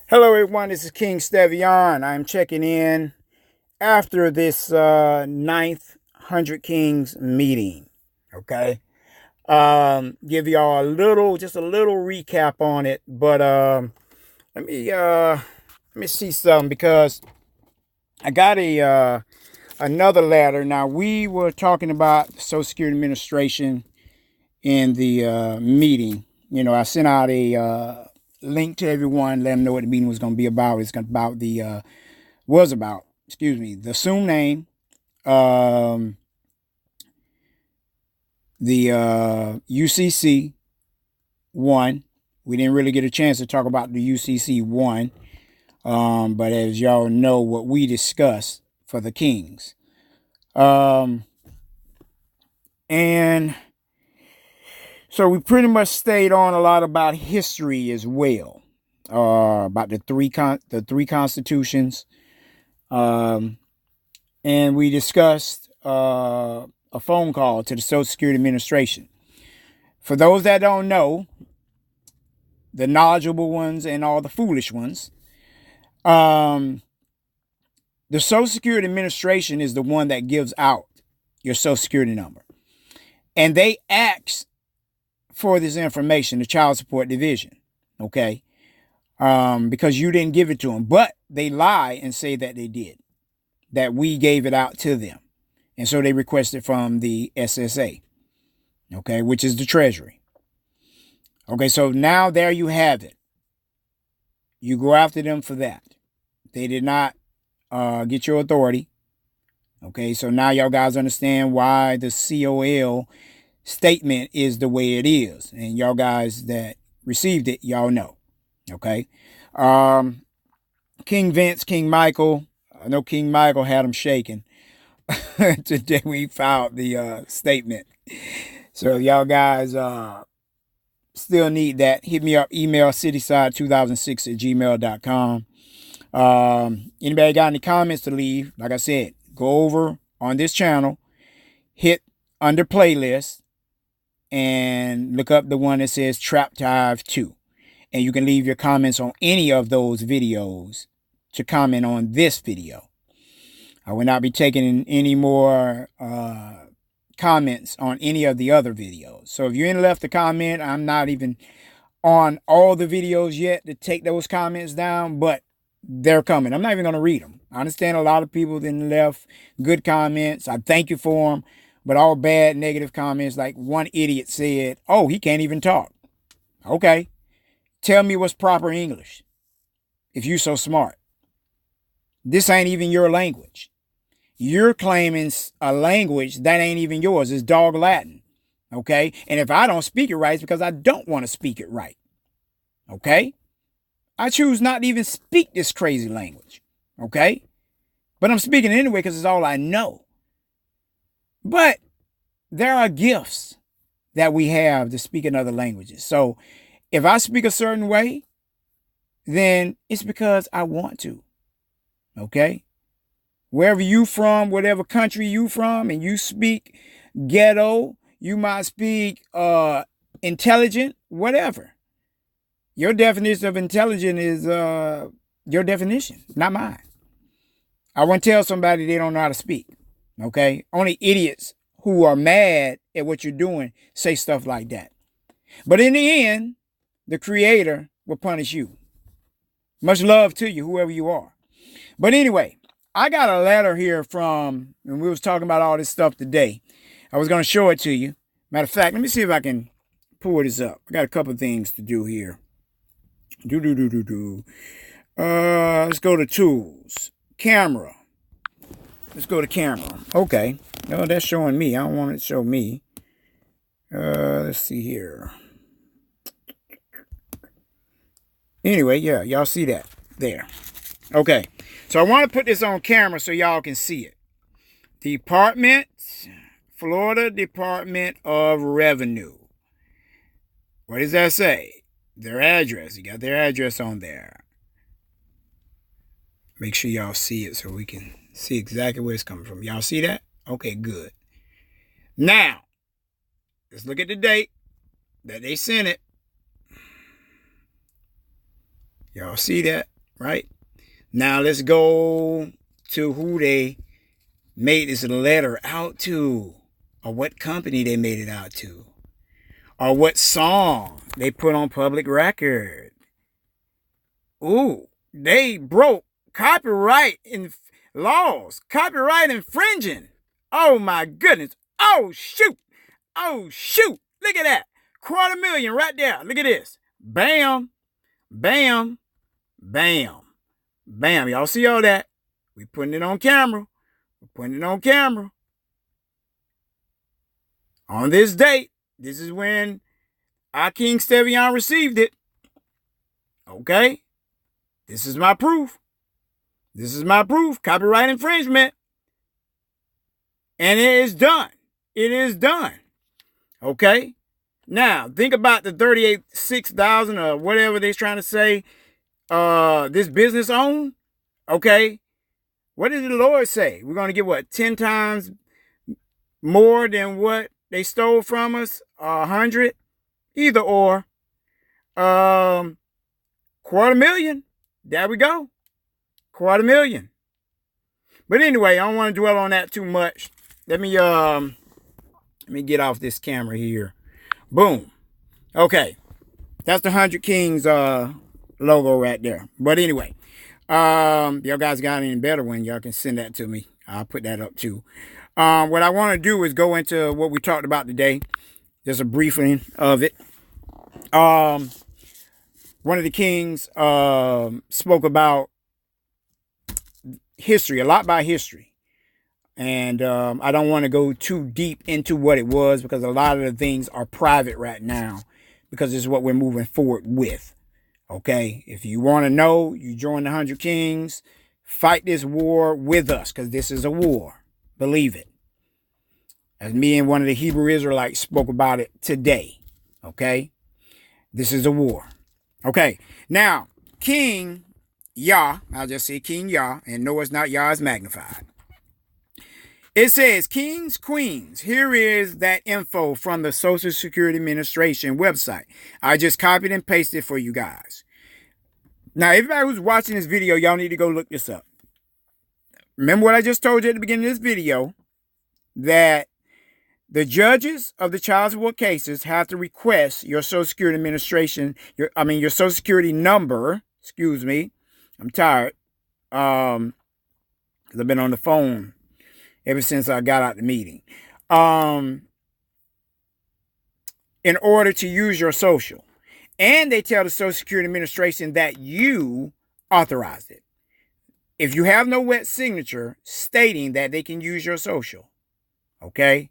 Hello, everyone. This is King Stevion. I'm checking in after this ninth 100 Kings meeting. Okay. Give y'all just a little recap on it. But let me uh, let me see something because I got another letter. Now we were talking about the Social Security Administration in the meeting. I sent out a link to everyone, let them know what the meeting was going to be about. It's going to about the was about, excuse me, the assumed name, um, the UCC one. We didn't really get a chance to talk about the UCC one, but as y'all know, what we discussed for the Kings, um, and so we pretty much stayed on a lot about history as well, about the three constitutions, um, and we discussed a phone call to the Social Security Administration. For those that don't know, the knowledgeable ones and all the foolish ones, um, the Social Security Administration is the one that gives out your Social Security number. And they ask for this information, the Child Support Division, okay? Because you didn't give it to them. But they lie and say that they did, that we gave it out to them. And so they requested from the SSA, okay, which is the Treasury. Okay, so now there you have it. You go after them for that. They did not get your authority. Okay, so now y'all guys understand why the COL statement is the way it is. And y'all guys that received it, y'all know. Okay. Um, King Vince, King Michael. I know King Michael had him shaking today we filed the statement. So if y'all guys still need that, hit me up, email cityside2006@gmail.com. Anybody got any comments to leave? Like I said, go over on this channel, hit under playlist, and look up the one that says Trap Dive 2. And you can leave your comments on any of those videos to comment on this video. I will not be taking any more comments on any of the other videos. So if you ain't left a comment, I'm not even on all the videos yet to take those comments down, but they're coming. I'm not even going to read them. I understand a lot of people then left good comments. I thank you for them, but all bad, negative comments, like one idiot said, "Oh, he can't even talk." Okay. Tell me what's proper English if you're so smart. This ain't even your language. You're claiming a language that ain't even yours. It's dog Latin. Okay. And if I don't speak it right, it's because I don't want to speak it right. Okay. I choose not to even speak this crazy language. Okay. But I'm speaking it anyway because it's all I know. But there are gifts that we have to speak in other languages. So if I speak a certain way, then it's because I want to. Okay. Wherever you from, whatever country you from, and you speak ghetto, you might speak intelligent, whatever. Your definition of intelligent is your definition, not mine. I won't tell somebody they don't know how to speak. Okay? Only idiots who are mad at what you're doing say stuff like that. But in the end, the Creator will punish you. Much love to you, whoever you are. But anyway, I got a letter here from, and we was talking about all this stuff today. I was going to show it to you. Matter of fact, let me see if I can pull this up. I got a couple of things to do here. Let's go to tools. Camera. Let's go to camera. Okay. No, that's showing me. I don't want it to show me. Let's see here. Anyway, yeah, y'all see that there. Okay. So I want to put this on camera so y'all can see it. Florida Department of Revenue. What does that say? Their address. You got their address on there. Make sure y'all see it so we can see exactly where it's coming from. Y'all see that? Okay, good. Now, let's look at the date that they sent it. Y'all see that? right? Now let's go to who they made this letter out to, or what company they made it out to, or what song they put on public record. Ooh, they broke copyright laws, copyright infringing. Oh my goodness. Oh shoot. Oh shoot. Look at that. 250,000 right there. Look at this. Bam, bam, bam, bam. Y'all see all that? We putting it on camera. We're putting it on camera. On this date, this is when our King Stevion received it. Okay? This is my proof. This is my proof. Copyright infringement. And it is done. It is done. Okay? Now, think about the 36,000 or whatever they're trying to say this business owned. Okay? What did the Lord say? We're going to get what? 10 times more than what they stole from us? 100? Either or. 250,000. There we go. 250,000. But anyway, I don't want to dwell on that too much. Let me get off this camera here. Boom. Okay. That's the 100 Kings logo right there. But anyway, y'all guys got any better one, y'all can send that to me. I'll put that up too. What I want to do is go into what we talked about today. Just a briefing of it. One of the kings spoke about history, a lot about history. And I don't want to go too deep into what it was because a lot of the things are private right now because this is what we're moving forward with. Okay? If you want to know, you join the 100 Kings. Fight this war with us because this is a war. Believe it. As me and one of the Hebrew Israelites spoke about it today. Okay? This is a war. Okay. Now, King Yah, I'll just say King Yah, and no, it's not Yah, it's magnified. It says, Kings, Queens, here is that info from the Social Security Administration website. I just copied and pasted for you guys. Now, everybody who's watching this video, y'all need to go look this up. Remember what I just told you at the beginning of this video, that the judges of the child support cases have to request your Social Security Administration, your Social Security number, excuse me. I'm tired. Because I've been on the phone ever since I got out the meeting. In order to use your social. And they tell the Social Security Administration that you authorized it. If you have no wet signature stating that they can use your social, okay,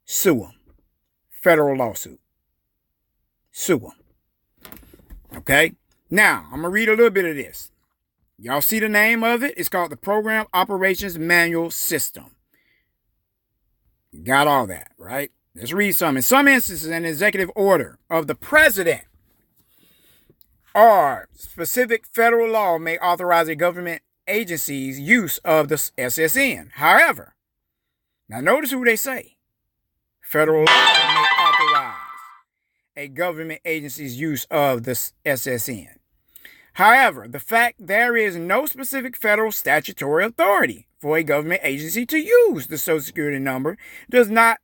sue them. Federal lawsuit. Sue them. Okay? Now, I'm going to read a little bit of this. Y'all see the name of it? It's called the Program Operations Manual System. Got all that, right? Let's read some. In some instances, an executive order of the president or specific federal law may authorize a government agency's use of the SSN. However, now notice who they say. Federal law may authorize a government agency's use of the SSN. However, the fact there is no specific federal statutory authority for a government agency to use the Social Security number does not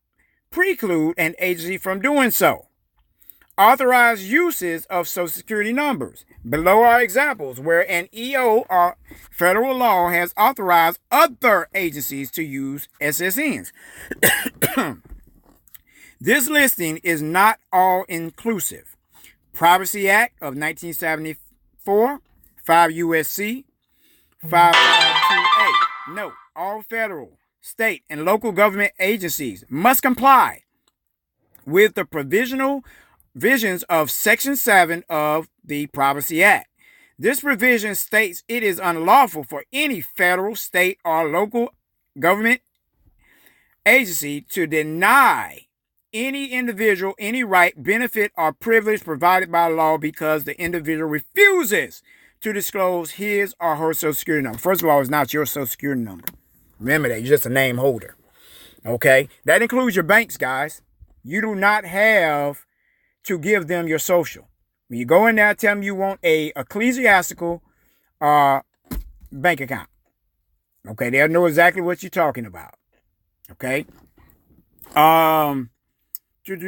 preclude an agency from doing so. Authorized uses of Social Security numbers. Below are examples where an EO or federal law has authorized other agencies to use SSNs. This listing is not all-inclusive. Privacy Act of 1974, 5 U.S.C. 552A. Note, all federal, state, and local government agencies must comply with the provisional provisions of Section 7 of the Privacy Act. This provision states it is unlawful for any federal, state, or local government agency to deny any individual any right, benefit, or privilege provided by law because the individual refuses to disclose his or her Social Security number. First of all, it's not your Social Security number. Remember that. You're just a name holder. Okay? That includes your banks, guys. You do not have to give them your social. When you go in there, tell them you want a ecclesiastical uh, bank account. Okay, they'll know exactly what you're talking about. Okay. Um, where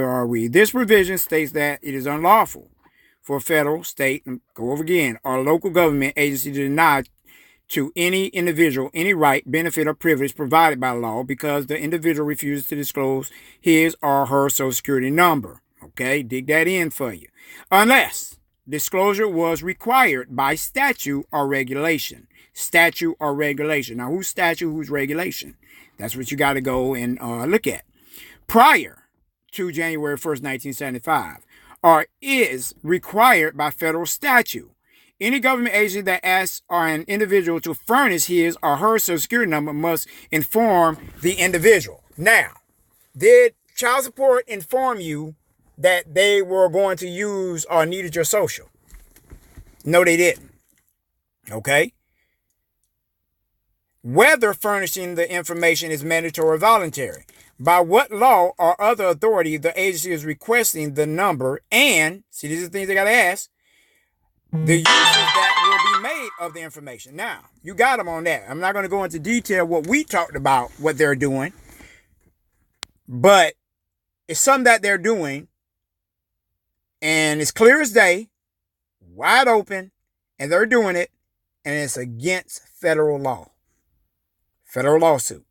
are we? This provision states that it is unlawful for a federal, state, and go over again, or local government agency to deny to any individual any right, benefit, or privilege provided by law because the individual refuses to disclose his or her social security number. Okay, dig that in for you. Unless disclosure was required by statute or regulation. Statute or regulation. Now, who's statute, who's regulation? That's what you got to go and look at. Prior to January 1st, 1975, or is required by federal statute. Any government agency that asks an individual to furnish his or her social security number must inform the individual. Now, did child support inform you that they were going to use or needed your social? No, they didn't. Okay? Whether furnishing the information is mandatory or voluntary. By what law or other authority the agency is requesting the number, and, see, these are the things they got to ask, the uses that will be made of the information. Now, you got them on that. I'm not going to go into detail what we talked about, what they're doing, but it's something that they're doing, and it's clear as day, wide open, and they're doing it, and it's against federal law. Federal lawsuit.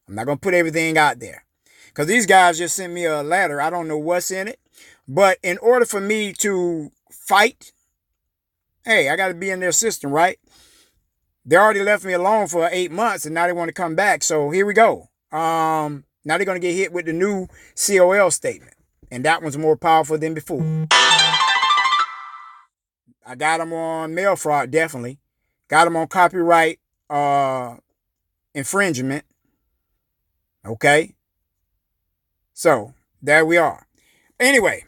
I'm not going to put everything out there because these guys just sent me a letter. I don't know what's in it, but in order for me to fight, hey, I got to be in their system, right? They already left me alone for 8 months, and now they want to come back. So here we go. Now they're going to get hit with the new COL statement, and that one's more powerful than before. I got them on mail fraud, definitely. Got them on copyright infringement. Okay. So there we are. Anyway,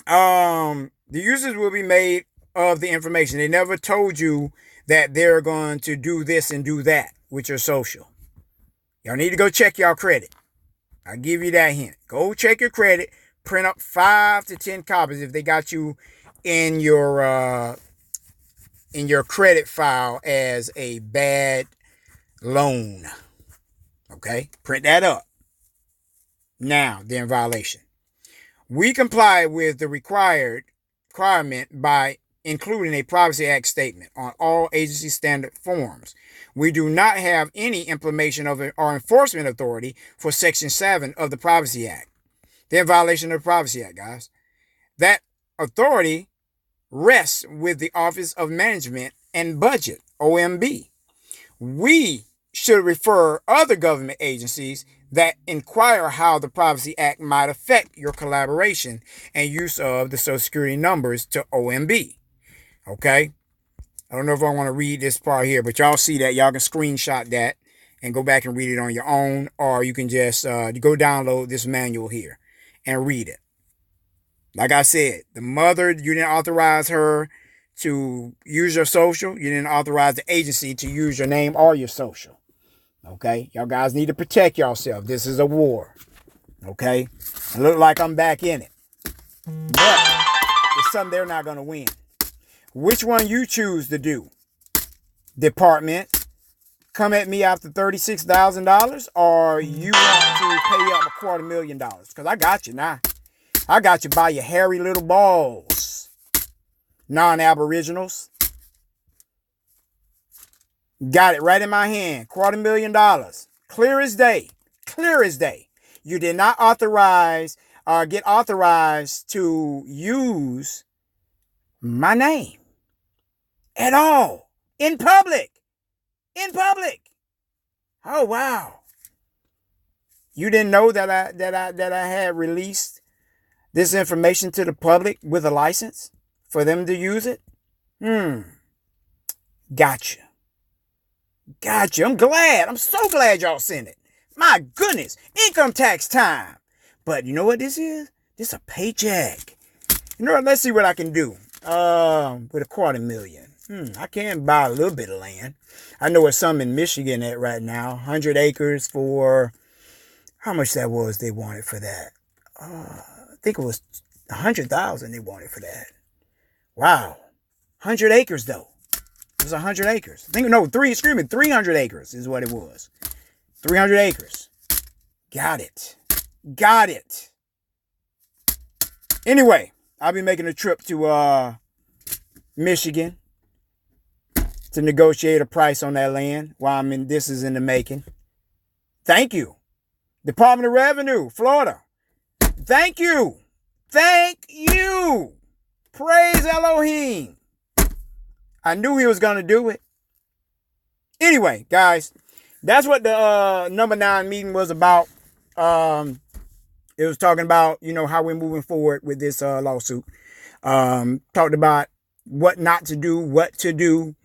the uses will be made of the information. They never told you that they're going to do this and do that with your social. Y'all need to go check your credit. I'll give you that hint. Go check your credit. Print up 5 to 10 copies if they got you in your credit file as a bad loan. Okay, print that up. Now they're in violation. We comply with the requirement by including a Privacy Act statement on all agency standard forms. We do not have any implementation of or enforcement authority for Section 7 of the Privacy Act. They're in violation of the Privacy Act, guys. That authority rests with the Office of Management and Budget, OMB. We should refer other government agencies that inquire how the Privacy Act might affect your collaboration and use of the Social Security numbers to OMB. Okay? I don't know if I want to read this part here, but y'all see that. Y'all can screenshot that and go back and read it on your own, or you can just go download this manual here and read it. Like I said, the mother, you didn't authorize her to use your social. You didn't authorize the agency to use your name or your social. Okay? Y'all guys need to protect yourself. This is a war. Okay? It look like I'm back in it. But it's something they're not going to win. Which one you choose to do? Department, come at me after $36,000, or you want to pay up $250,000? Because I got you now. I got you by your hairy little balls. Non-aboriginals. Got it right in my hand. $250,000. Clear as day. Clear as day. You did not authorize or get authorized to use my name at all. In public. In public. Oh, wow. You didn't know that I had released this information to the public with a license for them to use it? Gotcha. Gotcha. I'm glad. I'm so glad y'all sent it. My goodness. Income tax time. But you know what this is? This is a paycheck. You know what? Let's see what I can do. With $250,000. I can buy a little bit of land. I know it's some in Michigan at right now. 100 acres for how much that was they wanted for that. I think it was $100,000 they wanted for that. Wow. 100 acres, though. It was 100 acres. I think, no, 300 acres is what it was. 300 acres. Got it. Got it. Anyway, I'll be making a trip to Michigan to negotiate a price on that land while this is in the making. Thank you. Department of Revenue, Florida. Thank you. Thank you. Praise Elohim. I knew he was going to do it. Anyway, guys, that's what the number 9 meeting was about. It was talking about, how we're moving forward with this lawsuit. Talked about what not to do, what to do.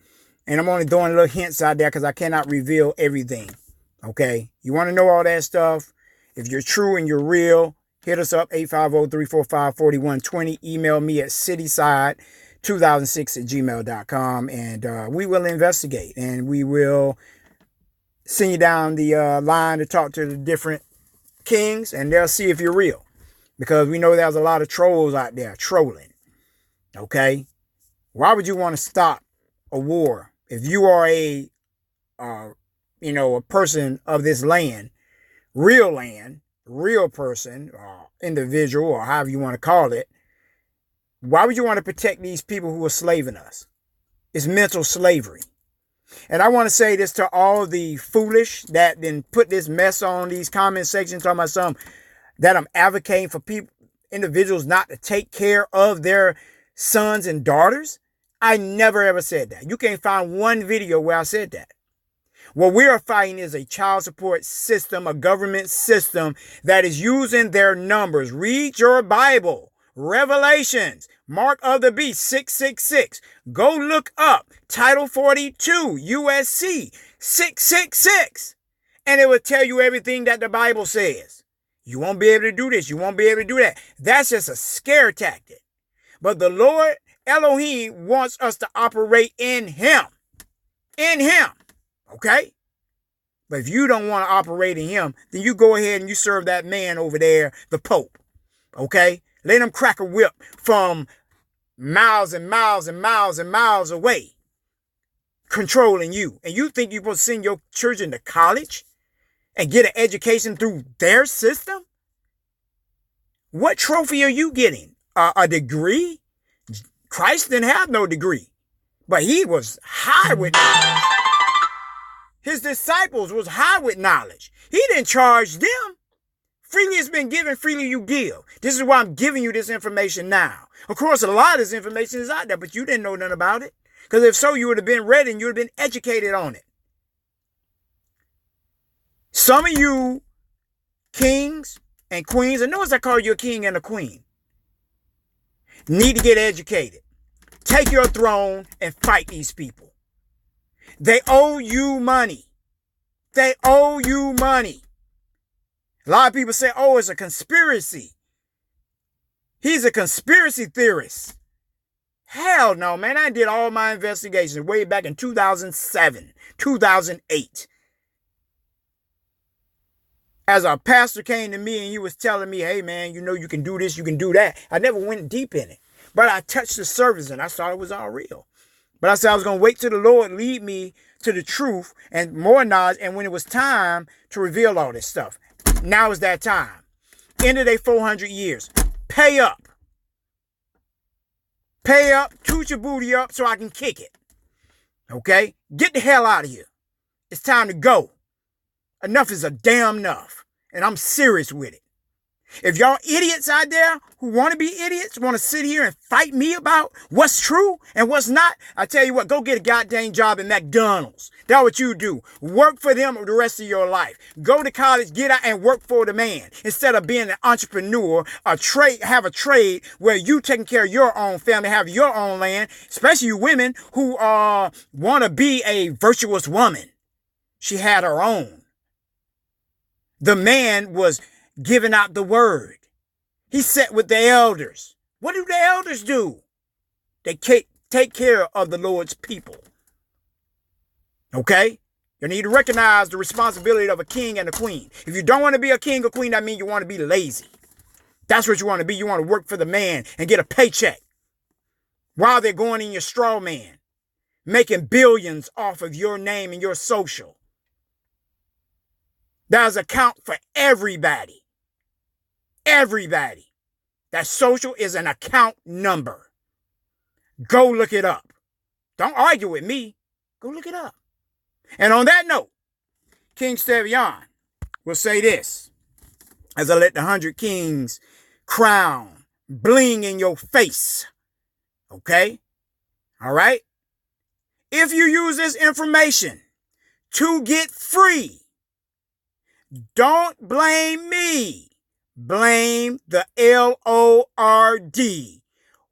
And I'm only throwing little hints out there because I cannot reveal everything. Okay? You want to know all that stuff? If you're true and you're real, hit us up, 850-345-4120. Email me at cityside2006@gmail.com. And we will investigate. And we will send you down the line to talk to the different kings. And they'll see if you're real. Because we know there's a lot of trolls out there trolling. Okay? Why would you want to stop a war if you are a person of this land, real person, or individual, or however you want to call it? Why would you want to protect these people who are slaving us? It's mental slavery. And I want to say this to all the foolish that then put this mess on these comment sections, talking about something that I'm advocating for individuals not to take care of their sons and daughters. I never ever said that. You can't find one video where I said that. What we are fighting is a child support system, a government system that is using their numbers. Read your Bible. Revelations, Mark of the Beast, 666. Go look up Title 42, USC, 666. And it will tell you everything that the Bible says. You won't be able to do this. You won't be able to do that. That's just a scare tactic. But the Lord Elohim wants us to operate in Him. In Him. Okay? But if you don't want to operate in Him, then you go ahead and you serve that man over there, the Pope. Okay? Let him crack a whip from miles and miles and miles and miles away, controlling you. And you think you're supposed to send your children to college and get an education through their system? What trophy are you getting? A degree? Christ didn't have no degree, but He was high with knowledge. His disciples was high with knowledge. He didn't charge them. Freely has been given, freely you give. This is why I'm giving you this information now. Of course, a lot of this information is out there, but you didn't know nothing about it. Because if so, you would have been read and you would have been educated on it. Some of you kings and queens, and notice I call you a king and a queen, need to get educated. Take your throne and fight these people. They owe you money. They owe you money. A lot of people say, oh, it's a conspiracy. He's a conspiracy theorist. Hell no, man. I did all my investigations way back in 2007, 2008. As a pastor came to me and he was telling me, hey, man, you can do this, you can do that. I never went deep in it. But I touched the surface and I thought it was all real. But I said I was going to wait till the Lord lead me to the truth and more knowledge. And when it was time to reveal all this stuff, now is that time. End of their 400 years. Pay up. Pay up. Toot your booty up so I can kick it. Okay? Get the hell out of here. It's time to go. Enough is a damn enough. And I'm serious with it. If y'all idiots out there who want to be idiots, want to sit here and fight me about what's true and what's not, I tell you what, go get a goddamn job at McDonald's. That's what you do. Work for them the rest of your life. Go to college, get out and work for the man. Instead of being an entrepreneur, have a trade where you taking care of your own family, have your own land, especially you women who want to be a virtuous woman. She had her own. The man was giving out the word. He sat with the elders. What do the elders do? They take care of the Lord's people. Okay? You need to recognize the responsibility of a king and a queen. If you don't want to be a king or queen, that means you want to be lazy. That's what you want to be. You want to work for the man and get a paycheck. while they're going in your straw man, making billions off of your name and your social. There's an account for everybody. Everybody. That social is an account number. Go look it up. Don't argue with me. Go look it up. And on that note, King Stevian will say this as I let the 100 Kings crown bling in your face. Okay? All right? If you use this information to get free, don't blame me. Blame the Lord.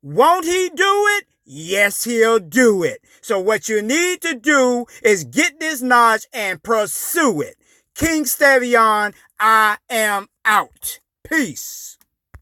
Won't he do it? Yes, he'll do it. So what you need to do is get this knowledge and pursue it. King Stevian, I am out. Peace.